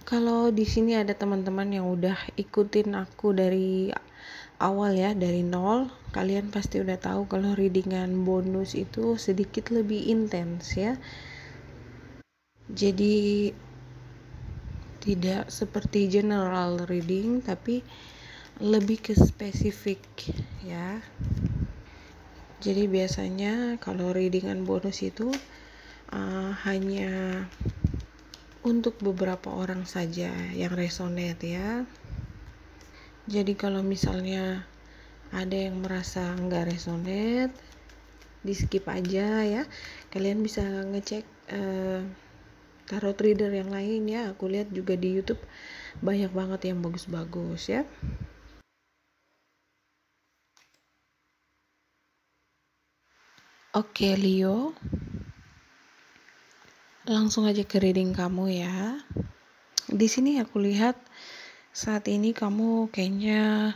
Kalau di sini ada teman-teman yang udah ikutin aku dari awal ya, dari nol, kalian pasti udah tahu kalau readingan bonus itu sedikit lebih intens ya. Jadi tidak seperti general reading, tapi lebih ke spesifik ya. Jadi biasanya kalau readingan bonus itu hanya untuk beberapa orang saja yang resonate ya. Jadi kalau misalnya ada yang merasa nggak resonate, di skip aja ya. Kalian bisa ngecek tarot reader yang lain ya. Aku lihat juga di YouTube banyak banget yang bagus-bagus ya. Oke Leo, langsung aja ke reading kamu ya. Di sini aku lihat saat ini kamu kayaknya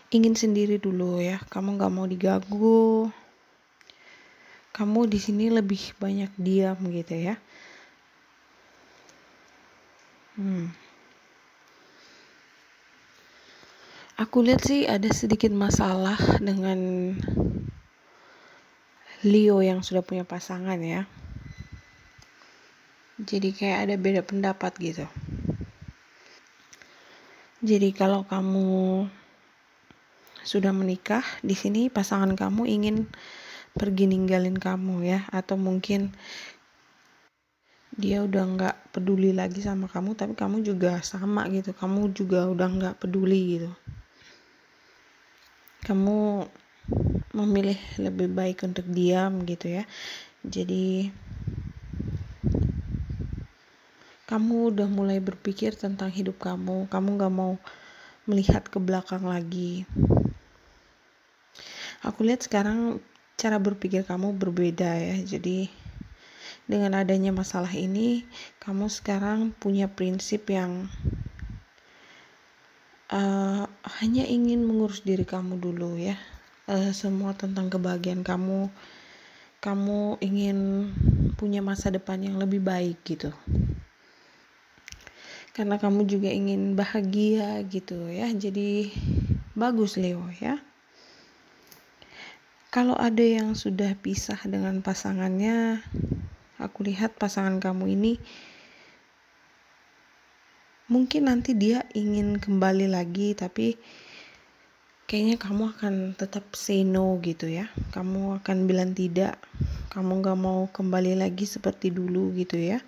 ingin sendiri dulu ya. Kamu nggak mau diganggu. Kamu di sini lebih banyak diam gitu ya. Aku lihat sih ada sedikit masalah dengan Leo yang sudah punya pasangan ya. Jadi kayak ada beda pendapat gitu. Jadi kalau kamu sudah menikah, di sini pasangan kamu ingin pergi ninggalin kamu ya, atau mungkin dia udah nggak peduli lagi sama kamu, tapi kamu juga sama gitu, kamu juga udah nggak peduli gitu. Kamu memilih lebih baik untuk diam gitu ya. Jadi kamu udah mulai berpikir tentang hidup kamu gak mau melihat ke belakang lagi. Aku lihat sekarang cara berpikir kamu berbeda ya. Jadi dengan adanya masalah ini, kamu sekarang punya prinsip yang hanya ingin mengurus diri kamu dulu ya. Semua tentang kebahagiaan kamu ingin punya masa depan yang lebih baik gitu. Karena kamu juga ingin bahagia gitu ya. Jadi bagus Leo ya. Kalau ada yang sudah pisah dengan pasangannya, aku lihat pasangan kamu ini mungkin nanti dia ingin kembali lagi, tapi kayaknya kamu akan tetap say no gitu ya. Kamu akan bilang tidak. Kamu gak mau kembali lagi seperti dulu gitu ya.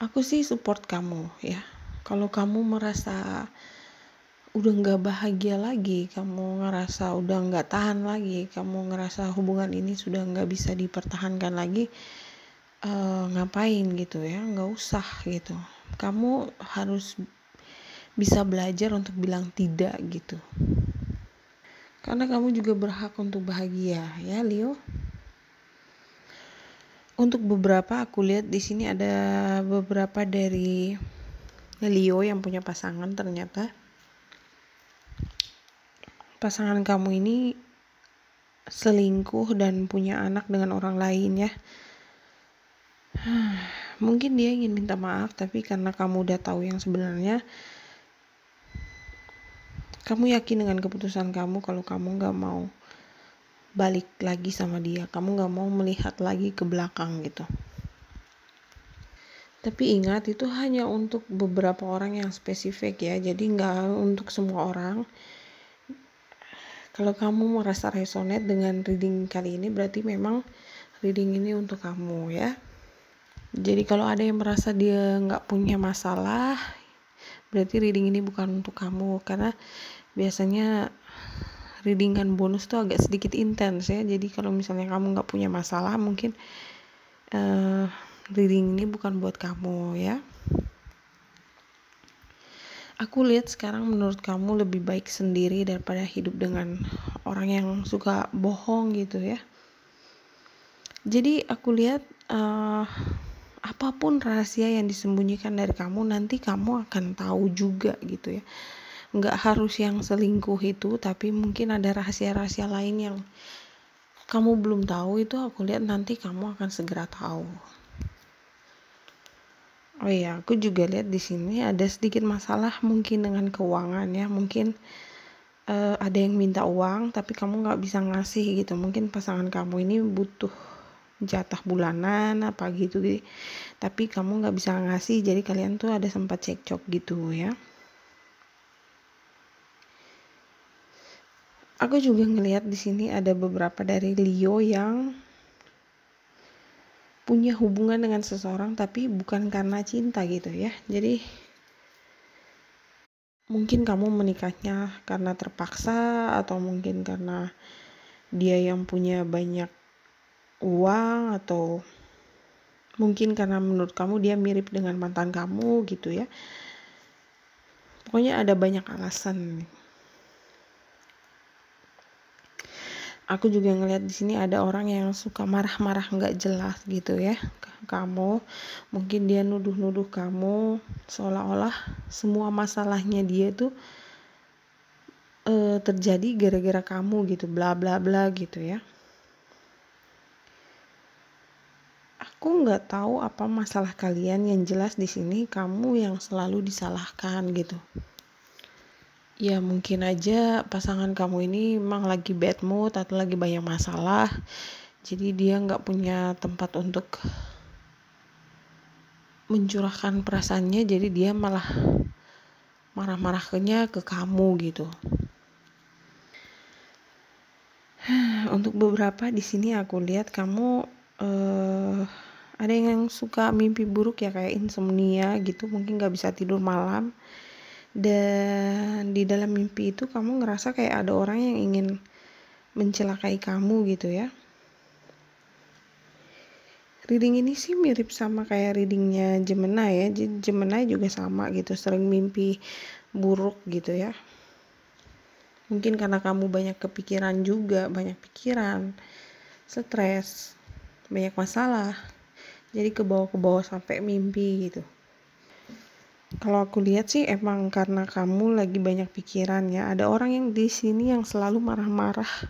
Aku sih support kamu ya. Kalau kamu merasa udah gak bahagia lagi, kamu ngerasa udah gak tahan lagi, kamu ngerasa hubungan ini sudah gak bisa dipertahankan lagi, ngapain gitu ya, gak usah gitu. Kamu harus bisa belajar untuk bilang tidak gitu. Karena kamu juga berhak untuk bahagia ya Leo. Untuk beberapa aku lihat di sini ada beberapa dari Leo yang punya pasangan, ternyata pasangan kamu ini selingkuh dan punya anak dengan orang lain ya. Mungkin dia ingin minta maaf, tapi karena kamu udah tahu yang sebenarnya, kamu yakin dengan keputusan kamu kalau kamu gak mau balik lagi sama dia, kamu gak mau melihat lagi ke belakang gitu. Tapi ingat, itu hanya untuk beberapa orang yang spesifik ya, jadi gak untuk semua orang. Kalau kamu merasa resonate dengan reading kali ini, berarti memang reading ini untuk kamu ya. Jadi kalau ada yang merasa dia gak punya masalah, berarti reading ini bukan untuk kamu. Karena biasanya readingan bonus tuh agak sedikit intens ya. Jadi kalau misalnya kamu gak punya masalah, mungkin reading ini bukan buat kamu ya. Aku lihat sekarang menurut kamu lebih baik sendiri daripada hidup dengan orang yang suka bohong gitu ya. Jadi aku lihat apapun rahasia yang disembunyikan dari kamu, nanti kamu akan tahu juga gitu ya. Nggak harus yang selingkuh itu, tapi mungkin ada rahasia-rahasia lain yang kamu belum tahu itu, aku lihat nanti kamu akan segera tahu. Oh iya, aku juga lihat di sini ada sedikit masalah mungkin dengan keuangan ya. Mungkin ada yang minta uang tapi kamu nggak bisa ngasih gitu. Mungkin pasangan kamu ini butuh jatah bulanan apa gitu, tapi kamu nggak bisa ngasih, jadi kalian tuh ada sempat cekcok gitu ya. Aku juga ngelihat di sini ada beberapa dari Leo yang punya hubungan dengan seseorang tapi bukan karena cinta gitu ya. Jadi mungkin kamu menikahnya karena terpaksa, atau mungkin karena dia yang punya banyak uang, atau mungkin karena menurut kamu dia mirip dengan mantan kamu gitu ya. Pokoknya ada banyak alasan. Aku juga ngeliat di sini ada orang yang suka marah-marah nggak jelas gitu ya ke kamu. Mungkin dia nuduh-nuduh kamu seolah-olah semua masalahnya dia tuh terjadi gara-gara kamu gitu, bla bla bla gitu ya. Aku nggak tahu apa masalah kalian, yang jelas di sini kamu yang selalu disalahkan gitu. Ya mungkin aja pasangan kamu ini memang lagi bad mood atau lagi banyak masalah, jadi dia nggak punya tempat untuk mencurahkan perasaannya, jadi dia malah marah-marahnya ke kamu gitu. Untuk beberapa di sini aku lihat kamu ada yang suka mimpi buruk ya, kayak insomnia gitu, mungkin nggak bisa tidur malam. Dan di dalam mimpi itu kamu ngerasa kayak ada orang yang ingin mencelakai kamu gitu ya. Reading ini sih mirip sama kayak readingnya Gemini ya. Jadi Gemini juga sama gitu, sering mimpi buruk gitu ya. Mungkin karena kamu banyak kepikiran juga, banyak pikiran, stres, banyak masalah, jadi kebawa sampai mimpi gitu. Kalau aku lihat sih emang karena kamu lagi banyak pikiran ya. Ada orang yang di sini yang selalu marah-marah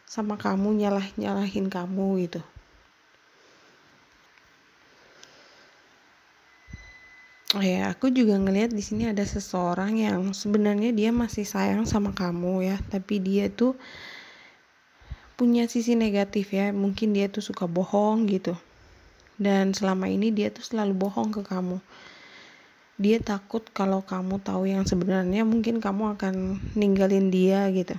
sama kamu, nyalahin kamu gitu. Oh ya, aku juga ngelihat di sini ada seseorang yang sebenarnya dia masih sayang sama kamu ya, tapi dia tuh punya sisi negatif ya. Mungkin dia tuh suka bohong gitu. Dan selama ini dia tuh selalu bohong ke kamu. Dia takut kalau kamu tahu yang sebenarnya, mungkin kamu akan ninggalin dia gitu.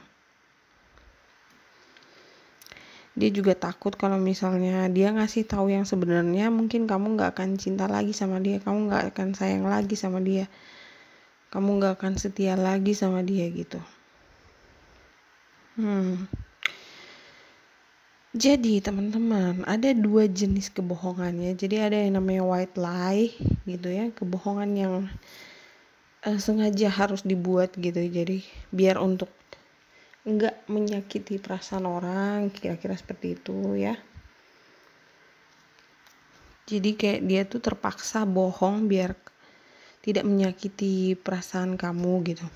Dia juga takut kalau misalnya dia ngasih tahu yang sebenarnya, mungkin kamu nggak akan cinta lagi sama dia, kamu nggak akan sayang lagi sama dia, kamu nggak akan setia lagi sama dia gitu. Jadi teman-teman, ada dua jenis kebohongan ya. Jadi ada yang namanya white lie gitu ya, kebohongan yang sengaja harus dibuat gitu. Jadi biar untuk nggak menyakiti perasaan orang, kira-kira seperti itu ya. Jadi kayak dia tuh terpaksa bohong biar tidak menyakiti perasaan kamu gitu.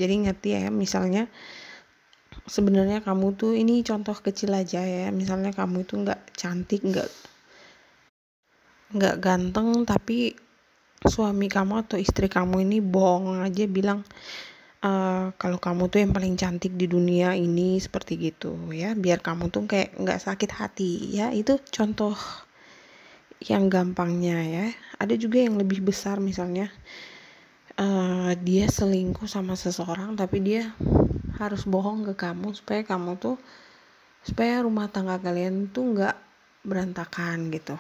Jadi ngerti ya, misalnya sebenarnya kamu tuh, ini contoh kecil aja ya, misalnya kamu itu nggak cantik, nggak ganteng, tapi suami kamu atau istri kamu ini bohong aja bilang kalau kamu tuh yang paling cantik di dunia ini, seperti gitu ya, biar kamu tuh kayak nggak sakit hati ya. Itu contoh yang gampangnya ya. Ada juga yang lebih besar, misalnya dia selingkuh sama seseorang tapi dia harus bohong ke kamu supaya rumah tangga kalian tuh nggak berantakan gitu,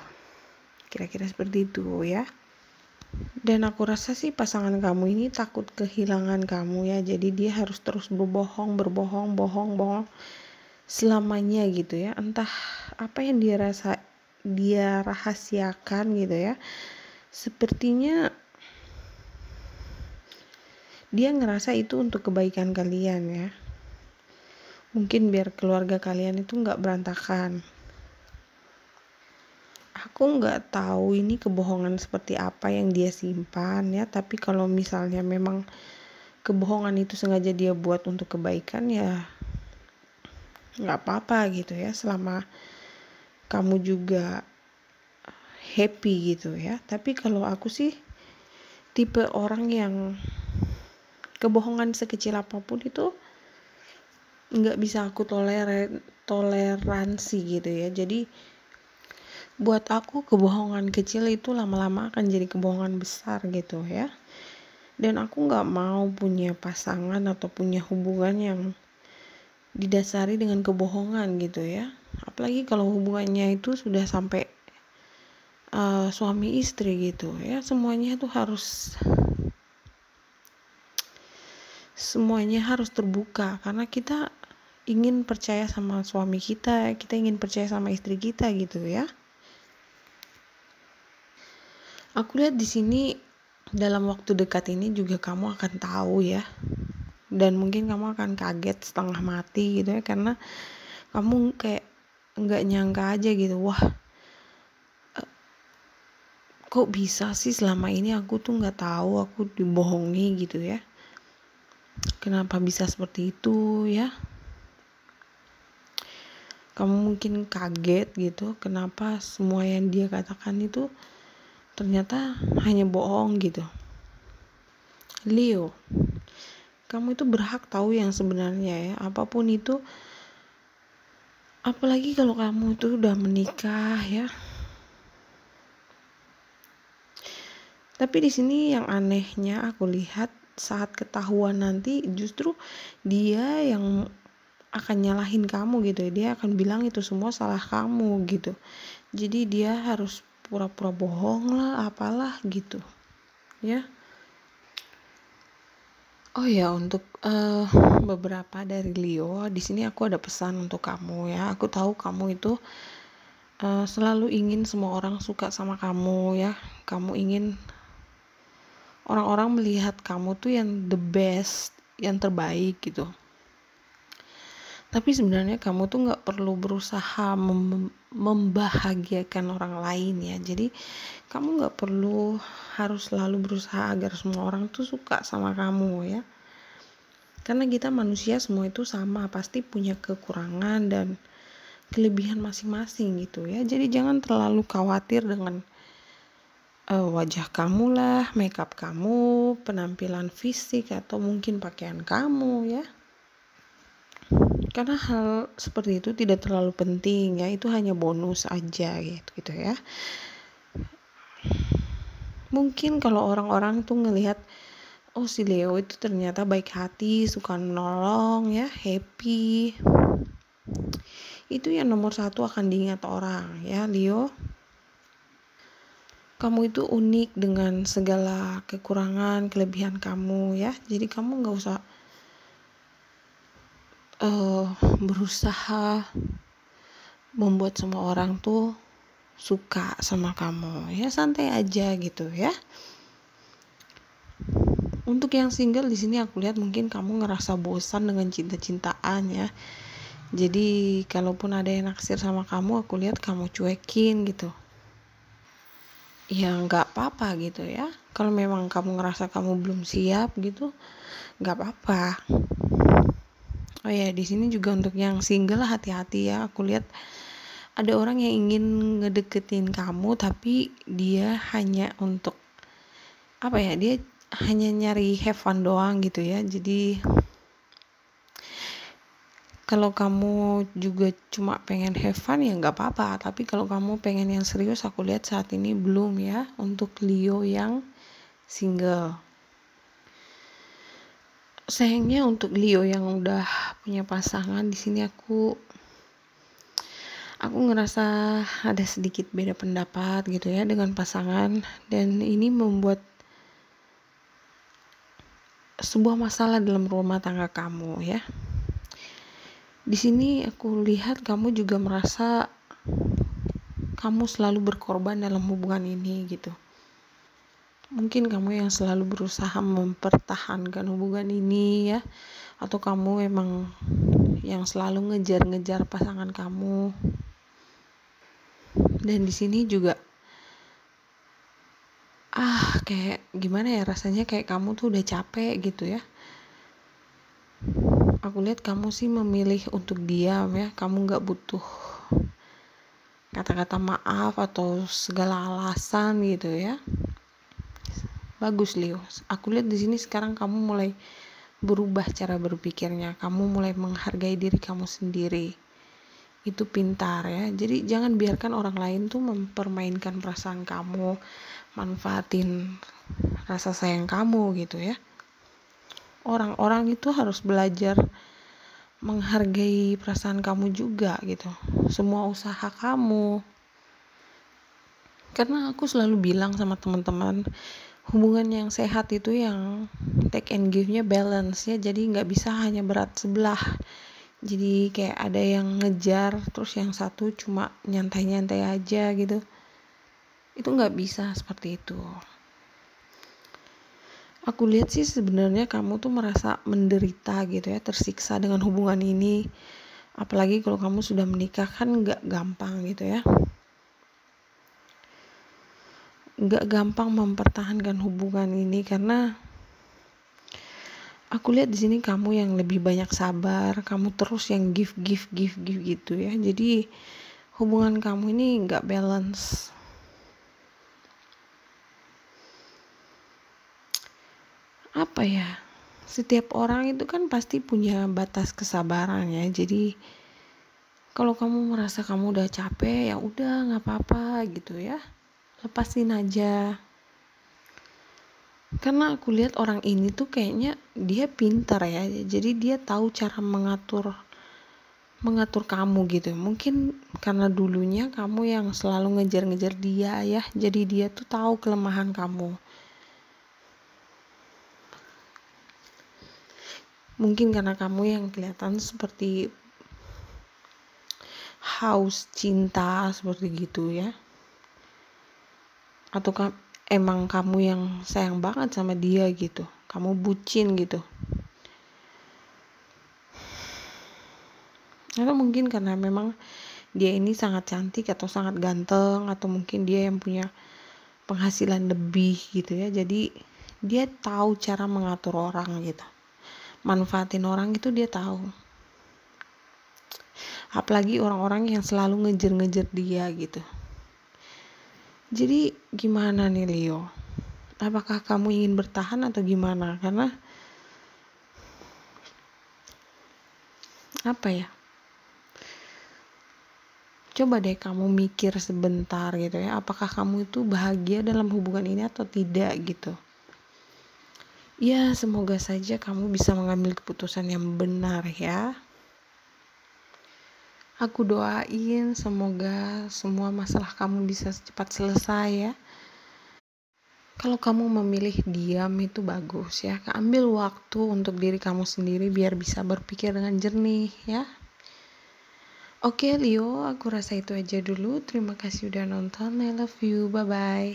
kira-kira seperti itu ya. Dan aku rasa sih pasangan kamu ini takut kehilangan kamu ya, jadi dia harus terus bohong selamanya gitu ya. Entah apa yang dia rahasiakan gitu ya. Sepertinya dia ngerasa itu untuk kebaikan kalian ya. Mungkin biar keluarga kalian itu nggak berantakan. Aku nggak tahu ini kebohongan seperti apa yang dia simpan ya. Tapi kalau misalnya memang kebohongan itu sengaja dia buat untuk kebaikan ya, nggak apa-apa gitu ya, selama kamu juga happy gitu ya. Tapi kalau aku sih tipe orang yang kebohongan sekecil apapun itu nggak bisa aku toleransi gitu ya. Jadi buat aku kebohongan kecil itu lama-lama akan jadi kebohongan besar gitu ya. Dan aku nggak mau punya pasangan atau punya hubungan yang didasari dengan kebohongan gitu ya. Apalagi kalau hubungannya itu sudah sampai suami istri gitu ya, semuanya harus terbuka karena kita ingin percaya sama suami kita ingin percaya sama istri kita gitu ya. Aku lihat di sini dalam waktu dekat ini juga kamu akan tahu ya, dan mungkin kamu akan kaget setengah mati gitu ya, karena kamu kayak nggak nyangka aja gitu, wah kok bisa sih selama ini aku tuh nggak tahu, aku dibohongi gitu ya. Kenapa bisa seperti itu ya? Kamu mungkin kaget gitu, kenapa semua yang dia katakan itu ternyata hanya bohong gitu. Leo, kamu itu berhak tahu yang sebenarnya ya, apapun itu. Apalagi kalau kamu itu udah menikah ya. Tapi di sini yang anehnya aku lihat saat ketahuan nanti justru dia yang akan nyalahin kamu gitu. Dia akan bilang itu semua salah kamu gitu. Jadi dia harus pura-pura bohong lah, apalah gitu. Ya. Oh ya, untuk beberapa dari Leo, di sini aku ada pesan untuk kamu ya. Aku tahu kamu itu selalu ingin semua orang suka sama kamu ya. Kamu ingin orang-orang melihat kamu tuh yang the best, yang terbaik gitu. Tapi sebenarnya kamu tuh nggak perlu berusaha membahagiakan orang lain ya. Jadi kamu nggak perlu harus selalu berusaha agar semua orang tuh suka sama kamu ya. Karena kita manusia semua itu sama, pasti punya kekurangan dan kelebihan masing-masing gitu ya. Jadi jangan terlalu khawatir dengan wajah kamu lah, makeup kamu, penampilan fisik, atau mungkin pakaian kamu ya. Karena hal seperti itu tidak terlalu penting ya, itu hanya bonus aja gitu ya. Mungkin kalau orang-orang tuh ngelihat, oh si Leo itu ternyata baik hati, suka nolong ya, happy, itu yang nomor satu akan diingat orang ya. Leo, kamu itu unik dengan segala kekurangan, kelebihan kamu ya. Jadi kamu gak usah berusaha membuat semua orang tuh suka sama kamu ya. Santai aja gitu ya. Untuk yang single di sini aku lihat mungkin kamu ngerasa bosan dengan cinta-cintaan ya. Jadi kalaupun ada yang naksir sama kamu, aku lihat kamu cuekin gitu. Ya nggak apa-apa gitu ya. Kalau memang kamu ngerasa kamu belum siap gitu, nggak apa-apa. Oh ya, di sini juga untuk yang single hati-hati ya. Aku lihat ada orang yang ingin ngedeketin kamu, tapi dia hanya untuk apa ya? Dia hanya nyari have fun doang gitu ya. Jadi kalau kamu juga cuma pengen have fun ya nggak apa-apa, tapi kalau kamu pengen yang serius, aku lihat saat ini belum ya untuk Leo yang single. Sayangnya untuk Leo yang udah punya pasangan, di sini aku ngerasa ada sedikit beda pendapat gitu ya dengan pasangan, dan ini membuat sebuah masalah dalam rumah tangga kamu ya. Di sini aku lihat kamu juga merasa kamu selalu berkorban dalam hubungan ini gitu. Mungkin kamu yang selalu berusaha mempertahankan hubungan ini ya, atau kamu emang yang selalu ngejar-ngejar pasangan kamu. Dan di sini juga kayak gimana ya, rasanya kayak kamu tuh udah capek gitu ya. aku lihat kamu sih memilih untuk diam ya, kamu nggak butuh kata-kata maaf atau segala alasan gitu ya. Bagus Leo, aku lihat di sini sekarang kamu mulai berubah cara berpikirnya, kamu mulai menghargai diri kamu sendiri. Itu pintar ya. Jadi jangan biarkan orang lain tuh mempermainkan perasaan kamu, manfaatin rasa sayang kamu gitu ya. Orang-orang itu harus belajar menghargai perasaan kamu juga gitu, semua usaha kamu. Karena aku selalu bilang sama teman-teman, hubungan yang sehat itu yang take and give-nya balance ya, jadi nggak bisa hanya berat sebelah. Jadi kayak ada yang ngejar terus yang satu cuma nyantai-nyantai aja gitu, itu nggak bisa seperti itu. Aku lihat sih sebenarnya kamu tuh merasa menderita gitu ya, tersiksa dengan hubungan ini. Apalagi kalau kamu sudah menikah kan nggak gampang gitu ya. Nggak gampang mempertahankan hubungan ini karena aku lihat di sini kamu yang lebih banyak sabar, kamu terus yang give gitu ya. Jadi hubungan kamu ini nggak balance. Apa ya, setiap orang itu kan pasti punya batas kesabaran ya. Jadi kalau kamu merasa kamu udah capek, ya udah nggak apa-apa gitu ya, lepasin aja. Karena aku lihat orang ini tuh kayaknya dia pintar ya, jadi dia tahu cara mengatur kamu gitu. Mungkin karena dulunya kamu yang selalu ngejar-ngejar dia ya, jadi dia tuh tahu kelemahan kamu. Mungkin karena kamu yang kelihatan seperti haus cinta seperti gitu ya, atau emang kamu yang sayang banget sama dia gitu, kamu bucin gitu. Atau mungkin karena memang dia ini sangat cantik atau sangat ganteng, atau mungkin dia yang punya penghasilan lebih gitu ya, jadi dia tahu cara mengatur orang gitu, manfaatin orang itu dia tahu. Apalagi orang-orang yang selalu ngejar-ngejar dia gitu. Jadi gimana nih Leo, apakah kamu ingin bertahan atau gimana? Karena apa ya, coba deh kamu mikir sebentar gitu ya, apakah kamu itu bahagia dalam hubungan ini atau tidak gitu. Ya semoga saja kamu bisa mengambil keputusan yang benar ya. Aku doain semoga semua masalah kamu bisa cepat selesai ya. Kalau kamu memilih diam itu bagus ya, ambil waktu untuk diri kamu sendiri biar bisa berpikir dengan jernih ya. Oke Leo, aku rasa itu aja dulu. Terima kasih udah nonton. I love you, bye bye.